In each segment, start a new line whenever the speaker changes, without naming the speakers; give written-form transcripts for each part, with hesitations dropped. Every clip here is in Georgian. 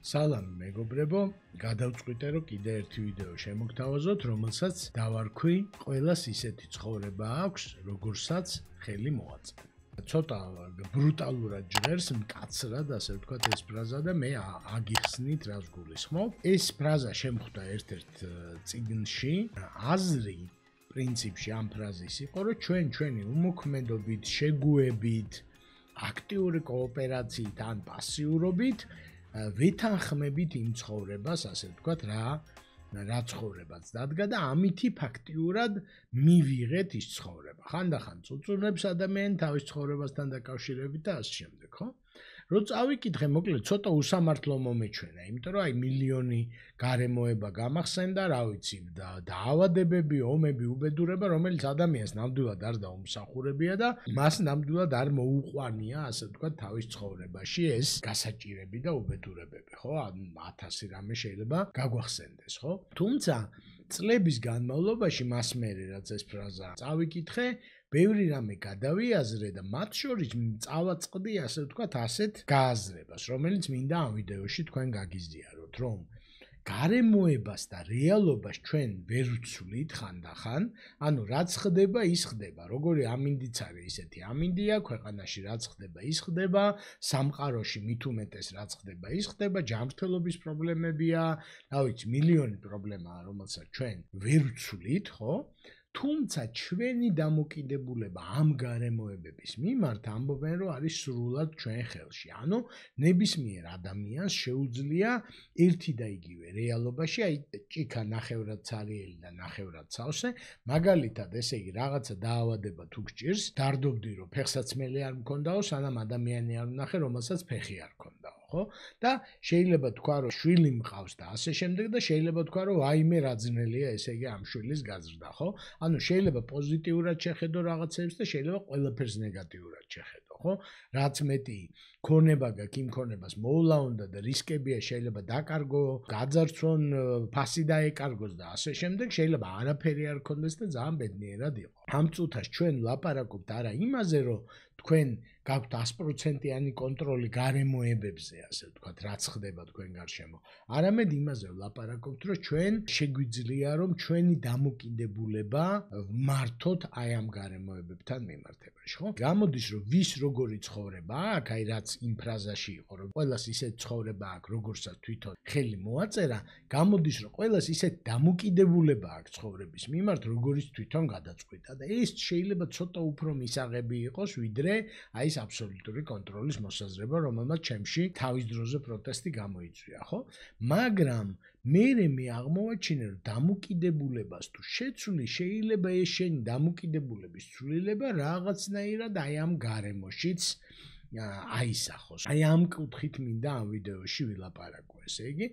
სალამი მეგობრებო, გადავწყვიტე რომ კიდე ერთი ვიდეო შემოგთავაზოთ, რომელსაც დავარქვი ყველას ისეთი ცხოვრება აქვს, როგორსაც ხელი მოაწყო. ცოტა ბრუტალურად ჟღერს, მკაცრად, ასე ვთქვათ, ეს ფრაზა და მე აგიხსნით რას გულისხმობ. ეს ფრაზა შემხვდა ერთ-ერთ წიგნში, აზრი პრინციპში ამ ფრაზის იყო, რომ ჩვენი უმოქმედობით, შეგუებით, აქტიური კოოპერაციით ან პასიურობით ვეთანხმებით იმ ცხოვრებას, ასე ვთქვათ, რა ცხოვრებაც დადგა და ამითი ფაქტიურად მივიღეთ ის ცხოვრება. ხანდახან წუწუნებს ადამიანი თავის ცხოვრებასთან დაკავშირებით და ასე შემდეგ, ხო? რო წავიკითხე, მოკლედ ცოტა უსამართლო მომეჩვენა, იმიტომ რომ მილიონი გარემოება გამახსენდა, რა ვიცი, და დაავადებები, ომები, უბედურება, რომელიც ადამიანს ნამდვილად არ დაუმსახურებია და მას ნამდვილად არ მოუყვანია, ასე ვთქვათ, თავის ცხოვრებაში ეს გასაჭირები და უბედურებები, ხო? 1000 რამე შეიძლება გაგვახსენდეს, ხო? თუმცა წლების განმავლობაში მას მერე რაც ეს ფრაზა წავიკითხე, ბევრი რამე გადავიაზრე და მათ შორის წავაწყდი, ასე ვთქვათ, ასეთ გააზრებას, რომელიც მინდა ამ ვიდეოში თქვენ გაგიზიაროთ, რომ გარემოებას და რეალობას ჩვენ ვერ ვცვლით ხანდახან, ანუ რაც ხდება, ის ხდება. როგორი ამინდიც არის, ისეთი ამინდია, ქვეყანაში რაც ხდება, ის ხდება, სამყაროში მით უმეტეს რაც ხდება, ის ხდება, ჯანმრთელობის პრობლემებია, რა ვიცი, მილიონი პრობლემაა, რომელსაც ჩვენ ვერ ვცვლით, ხო? თუმცა ჩვენი დამოკიდებულება ამ გარემოებების მიმართ ამბობენ, რომ არის სრულად ჩვენ ხელში. ანუ ნებისმიერ ადამიანს შეუძლია ერთი და იგივე რეალობაში, აი ჭიქა ნახევრად ცარიელი და ნახევრად სავსე, მაგალითად, ესე იგი, რაღაცა დაავადება თუ გჭირს, დარდობდი, რომ ფეხსაცმელი არ მქონდაო, სანამ ადამიანი არ ვნახე, რომელსაც ფეხი არ ქონდაო, ხო? და შეიძლება თქვა, რომ შვილი მყავს და ასე შემდეგ და შეიძლება თქვა, რომ ვაიმე რა ძნელია, ესე იგი, ამ შვილის გაზრდა, ხო? ანუ შეიძლება პოზიტიურად შეხედო რაღაცებს და შეიძლება ყველაფერს ნეგატიურად შეხედო, ხო? რაც მეტი ქონება გაქვს, იმ ქონებას მოვლა უნდა და რისკებია, შეიძლება დაკარგო, გაძარცვონ, ფასი დაეკარგოს და ასე შემდეგ, შეიძლება არაფერი არ ქონდეს და ძალიან ბედნიერად იყო. ამ წუთას ჩვენ ლაპარაკობთ არა იმაზე, რომ თქვენ გაქვთ 100%-იანი კონტროლი გარემოებებზე, ასე ვთქვათ, რაც ხდება თქვენ გარშემო. არამედ იმაზე ვლაპარაკობთ, რომ ჩვენ შეგვიძლია, რომ ჩვენი დამოკიდებულება მართოთ აი ამ გარემოებებთან მიმართებაში, ხო? გამოდის, რომ ვის როგორი ცხოვრება აქვს, აი რაც იმ ფრაზაში იყო, რომ ყველას ისეთ ცხოვრება აქვს, როგორსაც თვითონ ხელი მოაწერა, გამოდის, რომ ყველას ისეთ დამოკიდებულება აქვს ცხოვრების მიმართ, როგორიც თვითონ გადაწყვიტა და ეს შეიძლება ცოტა უფრო მისაღები იყოს, ვიდრე აი ეს აბსოლუტური კონტროლის მოსაზრება, რომელმაც ჩემში თავის დროზე პროტესტი გამოიწვია, ხო? მაგრამ მე აღმოვაჩინე, რომ დამოკიდებულებას თუ შეცვლი, შეიძლება ეს შენი დამოკიდებულების ცვლილება რაღაცნაირად აი ამ გარემოშიც აისახოს. აი ამ კუთხით მინდა ამ ვიდეოში ვილაპარაკო, ესე იგი,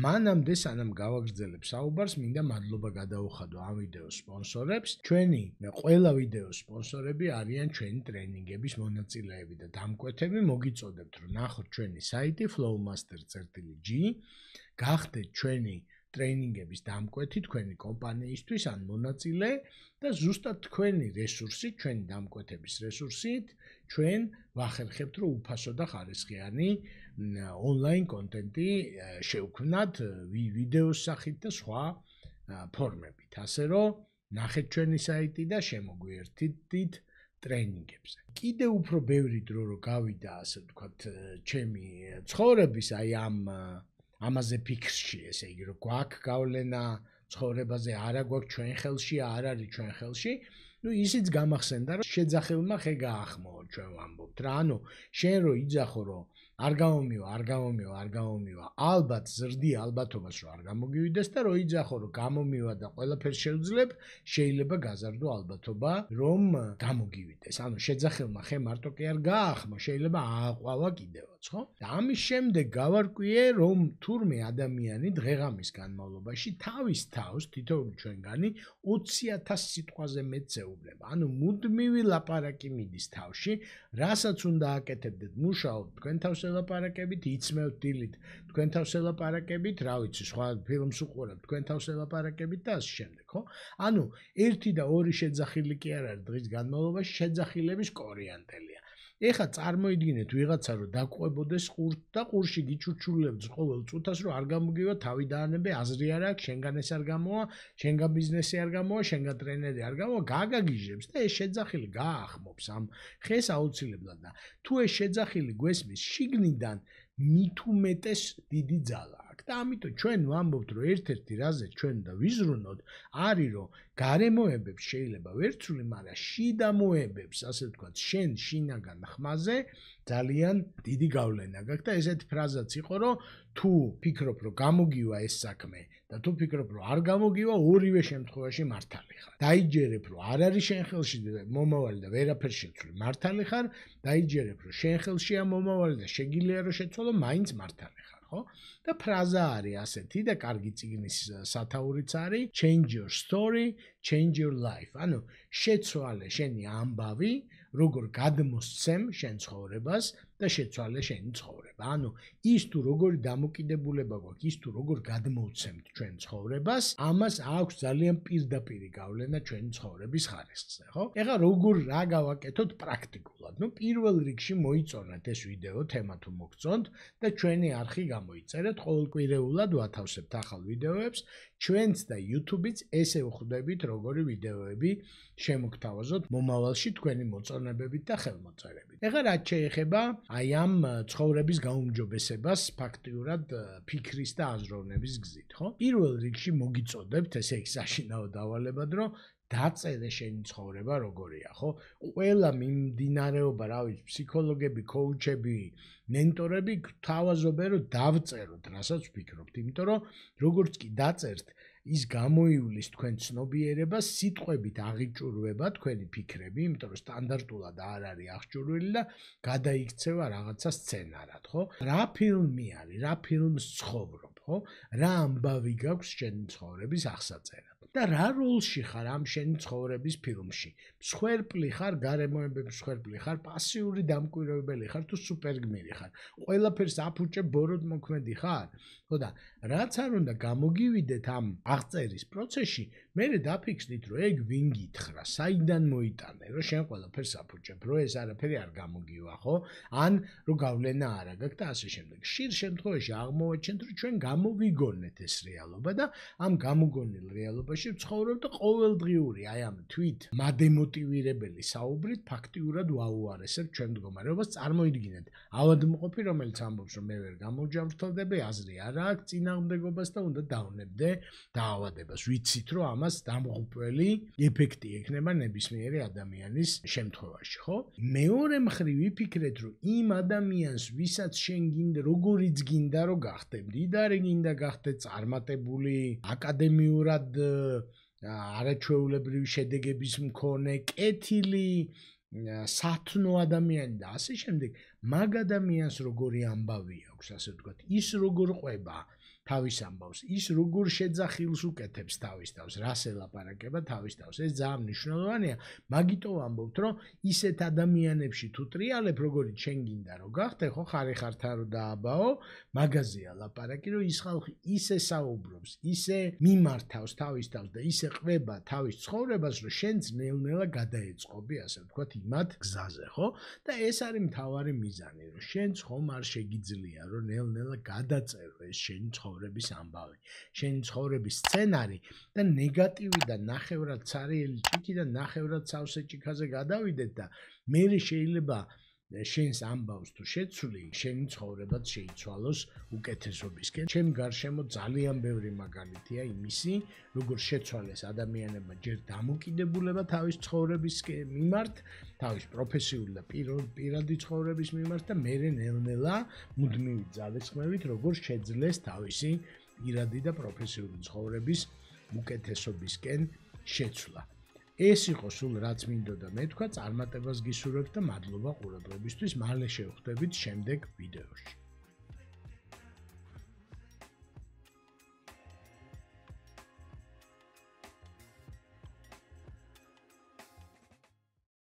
მანამდე სანამ გავაგრძელებ საუბარს, მინდა მადლობა გადაუხადო ამ ვიდეოს სპონსორებს. ჩვენი ყველა ვიდეოს სპონსორები არიან ჩვენი ტრენინგების მონაწილეები და დამკვეთები. მოგიწოდებთ, რომ ნახოთ ჩვენი საიტი flowmaster.g, გახდეთ ჩვენი ტრენინგების დამკვეთი თქვენი კომპანიისთვის ან მონაწილე და ზუსტად თქვენი რესურსით, ჩვენი დამკვეთების რესურსით, ჩვენ ვახერხებთ, რომ უფასო და ხარისხიანი ონლაინ კონტენტი შევქმნათ ვიდეოს სახით და სხვა ფორმებით. ასე რომ ნახეთ ჩვენი საიტი და შემოგვიერთდით ტრენინგებზე. კიდე უფრო ბევრი დრო რო გავიდა, ასე ვთქვათ, ჩემი ცხოვრების აი ამაზე ფიქრში, ესე იგი, რომ გვაქვს გავლენა ცხოვრებაზე, არა გვაქვს ჩვენ ხელში, არ არის ჩვენ ხელში, ისიც გამახსენდა, რომ შეძახილმა ხე გაახმოო, ჩვენ ვამბობთ რა, ანუ შენ რო იძახო, რომ არ გამომივა, ალბათ ზრდი ალბათობას რომ არ გამოგივიდეს და რო იძახო, რომ გამომივა და ყველაფერს შევძლებ, შეიძლება გაზარდო ალბათობა, რომ გამოგივიდეს. ანუ შეძახილმა ხე მარტო კი არ გაახმო, შეიძლება ააყვალა კიდევაც, ხო? და ამის შემდეგ გავარკვიე, რომ თურმე ადამიანი დღეღამის განმავლობაში თავის თავს თითოეული ჩვენგანი 20,000 სიტყვაზე მეტ ეუბნება. ანუ მუდმივი ლაპარაკი მიდის თავში, რასაც უნდა აკეთებდეთ, მუშაობთ თქვენ თავს ელაპარაკებით, იცმევთ დილით თქვენ თავს ელაპარაკებით, რა ვიცი, სხვა ფილმს უყურებთ თქვენ თავს ელაპარაკებით და ასე შემდეგ, ხო? ანუ 1 და 2 შეძახილი კი არ არის დღის განმავლობაში, შეძახილების კორიანტელია. ეხლა წარმოიდგინეთ ვიღაცა რომ დაყვებოდეს ყურთ და ყურში გიჩურჩულებდეს ყოველ წუთას რომ არ გამოგივა თავი დაანებე აზრი არ აქვს შენგან ეს არ გამოვა შენგან ბიზნესი არ გამოვა შენგან ტრენერი არ გამოვა გაგაგიჟებს და ეს შეძახილი გაახმობს ამ ხეს აუცილებლად და თუ ეს შეძახილი გვესმის შიგნიდან მით უმეტეს დიდი ძალა აქვს და ამიტომ ჩვენ ვამბობთ რომ ერთ-ერთი რაზე ჩვენ და ვიზრუნოთ არის რომ გარემოებებს შეიძლება ვერცული მაგრამ შიდამოებებს ასე ვთქვათ შენ შინაგან ხმაზე ძალიან დიდი გავლენა გაქვს და ესეთი ფრაზაც იყო რომ თუ ფიქრობ რომ გამოგივა ეს საქმე და თუ ფიქრობ რომ არ გამოგივა ორივე შემთხვევაში მართალი ხარ დაიჯერებ რომ არ არის შენ ხელში მომავალი და ვერაფერს შეცვლი მართალი ხარ დაიჯერებ რომ შენ ხელშია მომავალი და შეგიძლია რომ შეცვალო მაინც მართალი ხარ ხო და ფრაზა არის ასეთი და კარგი წიგნის სათაურიც არის change your story change your life ანუ შეცვალე შენი ამბავი როგორ გადმოსცემ შენ ცხოვრებას და შეცვალე შენი ცხოვრება ანუ ის თუ როგორი დამოკიდებულება გვაქვს ის თუ როგორ გადმოვცემთ ჩვენ ცხოვრებას ამას აქვს ძალიან პირდაპირი გავლენა ჩვენი ცხოვრების ხარისხზე ხო ეხლა როგორ რა გავაკეთოთ პრაქტიკულად ნუ პირველ რიგში მოიწონეთ ეს ვიდეო თემა თუ მოგწონთ და ჩვენი არხი გამოიწერეთ ყოველკვირეულად ვათავსებთ ახალ ვიდეოებს ჩვენც და YouTube-იც ესე ვხვდებით როგორი ვიდეოები შემოგთავაზოთ მომავალში თქვენი მოწონებებით და ხელმოწერებით. ეხლა რაც შეეხება აი ამ ცხოვრების გაუმჯობესებას ფაქტიურად ფიქრის და აზროვნების გზით, ხო? პირველ რიგში მოგიწოდებთ ესე იქ საშინაო დავალებად, რომ დაწერე შენი ცხოვრება როგორია, ხო? ყველა მიმდინარეობა, რა ვიცი, ფსიქოლოგები, კოუჩები, მენტორები თავაზობენ რომ დავწეროთ, რასაც ვფიქრობთ, იმიტომ რომ როგორც კი დაწერთ ის გამოივლის თქვენ ცნობიერებას, სიტყვებით აღიჭურვება თქვენი ფიქრები, იმიტომ რომ სტანდარტულად არ არის აღჭურვილი და გადაიქცევა რაღაცა სცენარად, ხო? რა ფილმი არის, რა ფილმს ცხოვრობ, ხო? რა ამბავი გაქვს შენი ცხოვრების აღსაწერად. და რა როლში ხარ ამ შენი ცხოვრების ფილმში? მსხვერპლი ხარ, გარემოებების მსხვერპლი ხარ, პასიური დამკვირვებელი ხარ თუ სუპერგმირი ხარ? ყველაფერს აფუჭებ ბოროტ მოქმედი ხარ? ხო და რაც არ უნდა გამოგივიდეთ ამ აღწერის პროცესში, მერე დაფიქსდით, რომ ეგ ვინ გითხრა, საიდან მოიტანე, რომ შენ ყველაფერს აფუჭებ, რომ ეს არაფერი არ გამოგივა, ხო? ან რომ გავლენა არ აქვს და ასე შემდეგ. ხშირ შემთხვევაში აღმოვაჩენთ, რომ ჩვენ გამოვიგონეთ ეს რეალობა და ამ გამოგონილ რეალობაში ვცხოვრობ და ყოველდღიური აი ამ თვით მადემოტივირებელი საუბრით ფაქტიურად ვაუარესებ ჩვენ მდგომარეობას წარმოიდგინეთ. ავადმყოფი, რომელიც ამბობს, რომ მე ვერ გამოვჯამრთელდები, აზრი არ აქვს წინააღმდეგობას და უნდა დავნებდე დაავადებას. ვიცით, რომ ამას დამღუპველი ეფექტი ექნება ნებისმიერი ადამიანის შემთხვევაში, ხო? მეორე მხრივ ვიფიქრეთ, რომ იმ ადამიანს, ვისაც შენ გინდა, როგორიც გინდა რომ გახდე, მდიდარი გინდა გახდე, წარმატებული, აკადემიურად არაჩვეულებრივი შედეგების მქონე, კეთილი, სათნო ადამიანი და ასე შემდეგ, მაგ ადამიანს როგორი ამბავი აქვს, ასე ვთქვათ, ის როგორ ყვება თავის ამბავს, ის როგორ შეძახილს უკეთებს თავის თავს, რას ელაპარაკება თავის თავს. ეს ძალიან მნიშვნელოვანია, მაგიტომ ვამბობთ, რომ ისეთ ადამიანებში თუ ტრიალებ, როგორიც შენ გინდა რომ გახდე, ხო, ხარ რომ დააბაო, მაგაზია ლაპარაკი, რომ ის ხალხი ისე საუბრობს, ისე მიმართავს თავის თავს და ისე ყვება თავის ცხოვრებას, რომ შენც ნელ-ნელა გადაეწყობი, ასე ვთქვათ, იმათ გზაზე, ხო? და ეს არის მთავარი მიზანი, რომ შენც ხომ არ შეგიძლია, რომ ნელ-ნელა გადაწერო ეს შენი ცხოვრების ამბავი, შენი ცხოვრების სცენარი და ნეგატივიდან ნახევრად ცარიელი ჭიქიდან ნახევრად სავსე ჭიქაზე გადავიდეთ და მე შეიძლება შენს ამბავს თუ შეცვლი, შენი ცხოვრებაც შეიცვალოს უკეთესობისკენ. ჩემ გარშემო ძალიან ბევრი მაგალითია იმისი, როგორ შეცვალეს ადამიანებმა ჯერ დამოკიდებულება თავის ცხოვრების მიმართ, თავის პროფესიული და პირადი ცხოვრების მიმართ და მერე ნელ-ნელა მუდმივი ძალისხმევით, როგორ შეძლეს თავისი პირადი და პროფესიული ცხოვრების უკეთესობისკენ შეცვლა. ეს იყო სულ რაც მინდოდა მეთქვა, წარმატებას გისურვებთ და მადლობა ყურადღებისთვის. მალე შევხვდებით შემდეგ ვიდეოში.